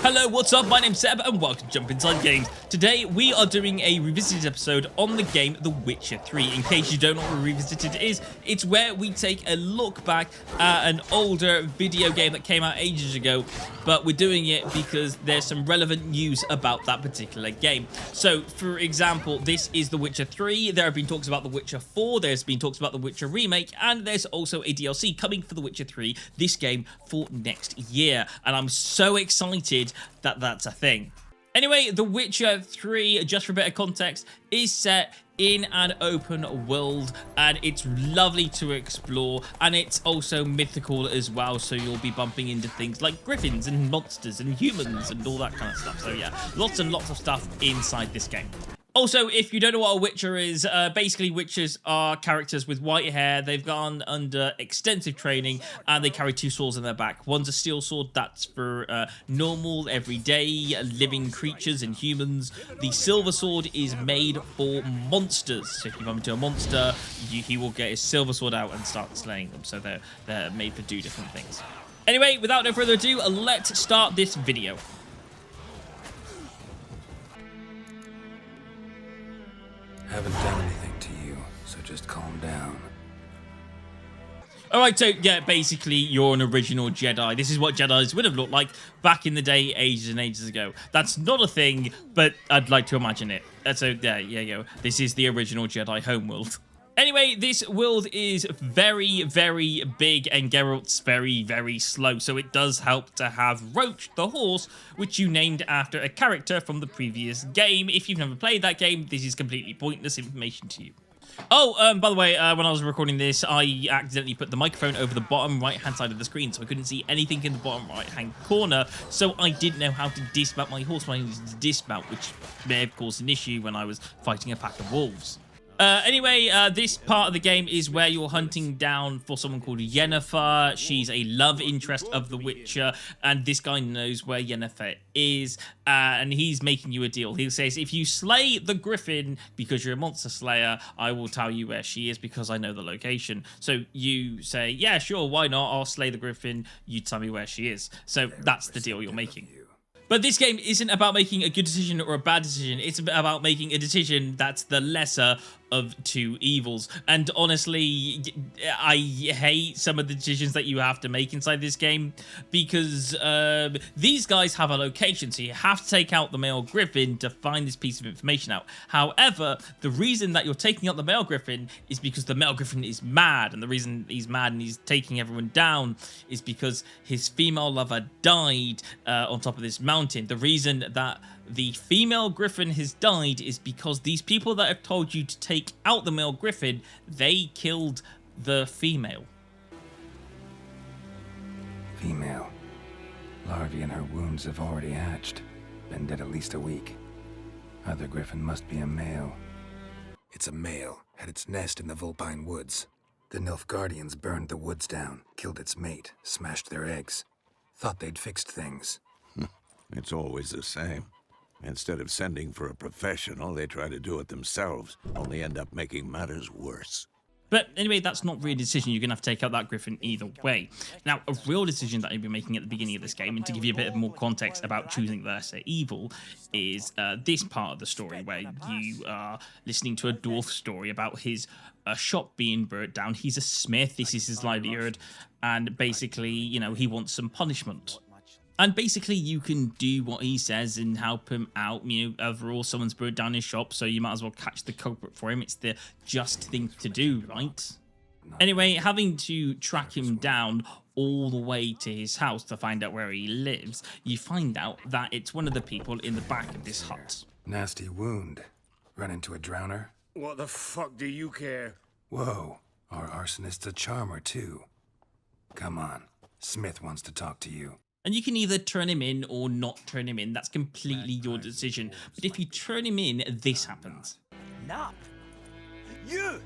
Hello, what's up? My name's Seb and welcome to Jump Inside Games. Today we are doing a revisited episode on the game The Witcher 3. In case you don't know what Revisited is, it's where we take a look back at an older video game that came out ages ago, but we're doing it because there's some relevant news about that particular game. So, for example, this is The Witcher 3. There have been talks about The Witcher 4, there's been talks about The Witcher Remake, and there's also a DLC coming for The Witcher 3, this game, for next year. And I'm so excited that that's a thing. Anyway, The Witcher 3, just for a bit of context, is set in an open world, and it's lovely to explore, and it's also mythical as well, so you'll be bumping into things like griffins and monsters and humans and all that kind of stuff. So yeah, lots and lots of stuff inside this game. Also, if you don't know what a Witcher is, basically Witchers are characters with white hair. They've gone under extensive training and they carry two swords in their back. One's a steel sword, that's for normal, everyday, living creatures and humans. The silver sword is made for monsters. So if you bump into a monster, he will get his silver sword out and start slaying them. So they're made for two different things. Anyway, without no further ado, let's start this video. Haven't done anything to you, so just calm down. Alright, so yeah, basically you're an original Jedi. This is what Jedis would have looked like back in the day, ages and ages ago. That's not a thing, but I'd like to imagine it. So yeah, you go. This is the original Jedi homeworld. Anyway, this world is very, very big and Geralt's very, very slow, so it does help to have Roach, the horse, which you named after a character from the previous game. If you've never played that game, this is completely pointless information to you. Oh, by the way, when I was recording this, I accidentally put the microphone over the bottom right-hand side of the screen, so I couldn't see anything in the bottom right-hand corner, so I didn't know how to dismount my horse when I needed to dismount, which may have caused an issue when I was fighting a pack of wolves. Anyway, this part of the game is where you're hunting down for someone called Yennefer. She's a love interest of The Witcher, and this guy knows where Yennefer is, and he's making you a deal. He says, if you slay the griffin because you're a monster slayer, I will tell you where she is because I know the location. So you say, yeah, sure, why not? I'll slay the griffin. You tell me where she is. So that's the deal you're making. But this game isn't about making a good decision or a bad decision. It's about making a decision that's the lesser of two evils. And honestly, I hate some of the decisions that you have to make inside this game because these guys have a location, so you have to take out the male griffin to find this piece of information out. However, the reason that you're taking out the male griffin is because the male griffin is mad, and the reason he's mad and he's taking everyone down is because his female lover died on top of this mountain. The reason that the female griffin has died is because these people that have told you to take out the male griffin, they killed the female. Female. Larvae in her wounds have already hatched. Been dead at least a week. Other griffin must be a male. It's a male. Had its nest in the Vulpine Woods. The Nilfgaardians burned the woods down, killed its mate, smashed their eggs. Thought they'd fixed things. It's always the same. Instead of sending for a professional, they try to do it themselves, only end up making matters worse. But anyway, that's not really a decision. You're going to have to take out that griffin either way. Now, a real decision that you'll be making at the beginning of this game, and to give you a bit of more context about choosing the lesser evil, is this part of the story where you are listening to a dwarf story about his shop being burnt down. He's a smith, this is his livelihood, and basically, you know, he wants some punishment. And basically, you can do what he says and help him out. You know, overall, someone's burnt down his shop, so you might as well catch the culprit for him. It's the just thing to do, right? Anyway, having to track him down all the way to his house to find out where he lives, you find out that it's one of the people in the back of this hut. Nasty wound. Run into a drowner? What the fuck do you care? Whoa, our arsonist's a charmer too. Come on, Smith wants to talk to you. And you can either turn him in or not turn him in. That's completely your decision. But if you turn him in, this happens. Nap? You?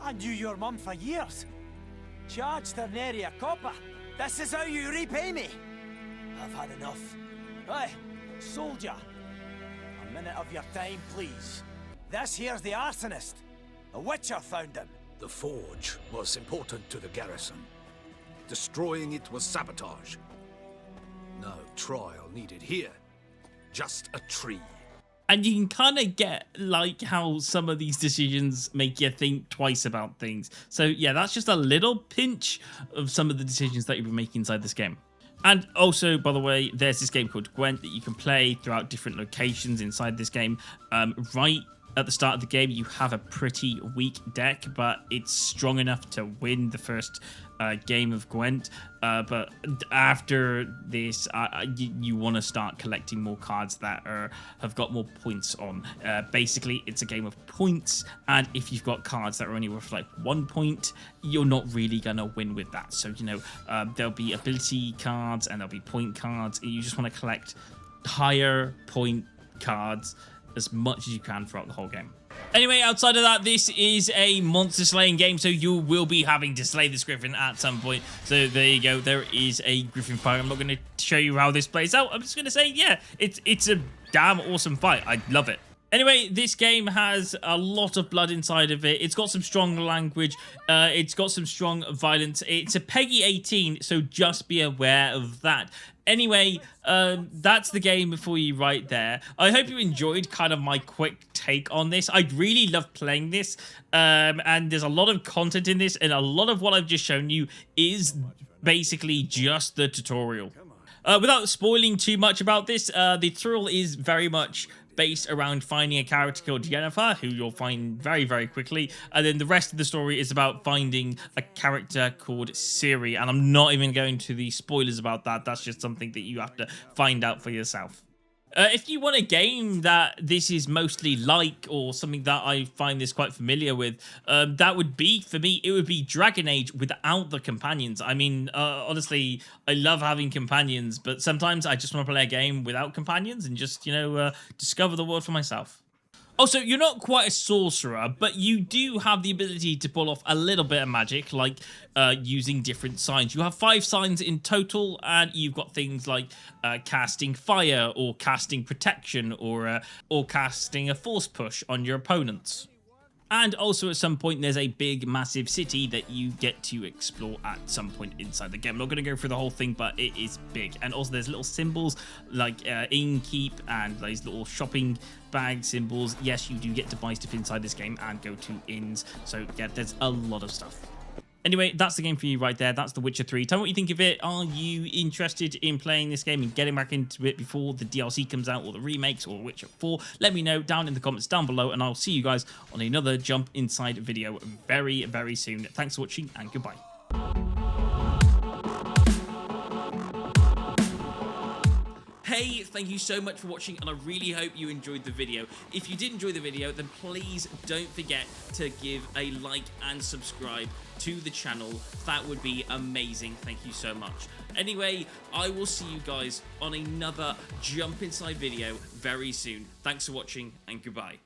I knew your mum for years. Charged her nary a copper. This is how you repay me. I've had enough. Hey, soldier. A minute of your time, please. This here's the arsonist. A witcher found him. The forge was important to the garrison. Destroying it was sabotage. No trial needed here. Just a tree. And you can kind of get like how some of these decisions make you think twice about things. So yeah, that's just a little pinch of some of the decisions that you'll be making inside this game. And also, by the way, there's this game called Gwent that you can play throughout different locations inside this game. Right at the start of the game, you have a pretty weak deck, but it's strong enough to win the first game of Gwent. But after this, you want to start collecting more cards that have got more points on. Basically, it's a game of points, and if you've got cards that are only worth like 1 point, you're not really going to win with that. So, you know, there'll be ability cards and there'll be point cards, and you just want to collect higher point cards as much as you can throughout the whole game. Anyway, outside of that, this is a monster slaying game, so you will be having to slay this griffin at some point. So there you go, there is a griffin fight. I'm not going to show you how this plays out. I'm just going to say, yeah, it's a damn awesome fight. I love it. Anyway, this game has a lot of blood inside of it. It's got some strong language. It's got some strong violence. It's a PEGI 18, so just be aware of that. Anyway, that's the game for you right there. I hope you enjoyed kind of my quick take on this. I really love playing this, and there's a lot of content in this, and a lot of what I've just shown you is basically just the tutorial. Without spoiling too much about this, the tutorial is very much based around finding a character called Jennifer, who you'll find very, very quickly. And then the rest of the story is about finding a character called Siri. And I'm not even going to the spoilers about that. That's just something that you have to find out for yourself. If you want a game that this is mostly like, or something that I find this quite familiar with, that would be, for me, it would be Dragon Age without the companions. I mean, honestly, I love having companions, but sometimes I just want to play a game without companions and just, you know, discover the world for myself. Also, you're not quite a sorcerer, but you do have the ability to pull off a little bit of magic, like using different signs. You have 5 signs in total, and you've got things like casting fire, or casting protection, or casting a force push on your opponents. And also at some point there's a big massive city that you get to explore at some point inside the game. I'm not going to go through the whole thing, but it is big. And also there's little symbols like innkeep and these little shopping bag symbols. Yes, you do get to buy stuff inside this game and go to inns. So yeah, there's a lot of stuff. Anyway, that's the game for you right there. That's The Witcher 3. Tell me what you think of it. Are you interested in playing this game and getting back into it before the DLC comes out, or the remakes, or Witcher 4? Let me know down in the comments down below, and I'll see you guys on another Jump Inside video very, very soon. Thanks for watching, and goodbye. Hey, thank you so much for watching, and I really hope you enjoyed the video. If you did enjoy the video, then please don't forget to give a like and subscribe to the channel. That would be amazing. Thank you so much. Anyway, I will see you guys on another Jump Inside video very soon. Thanks for watching, and goodbye.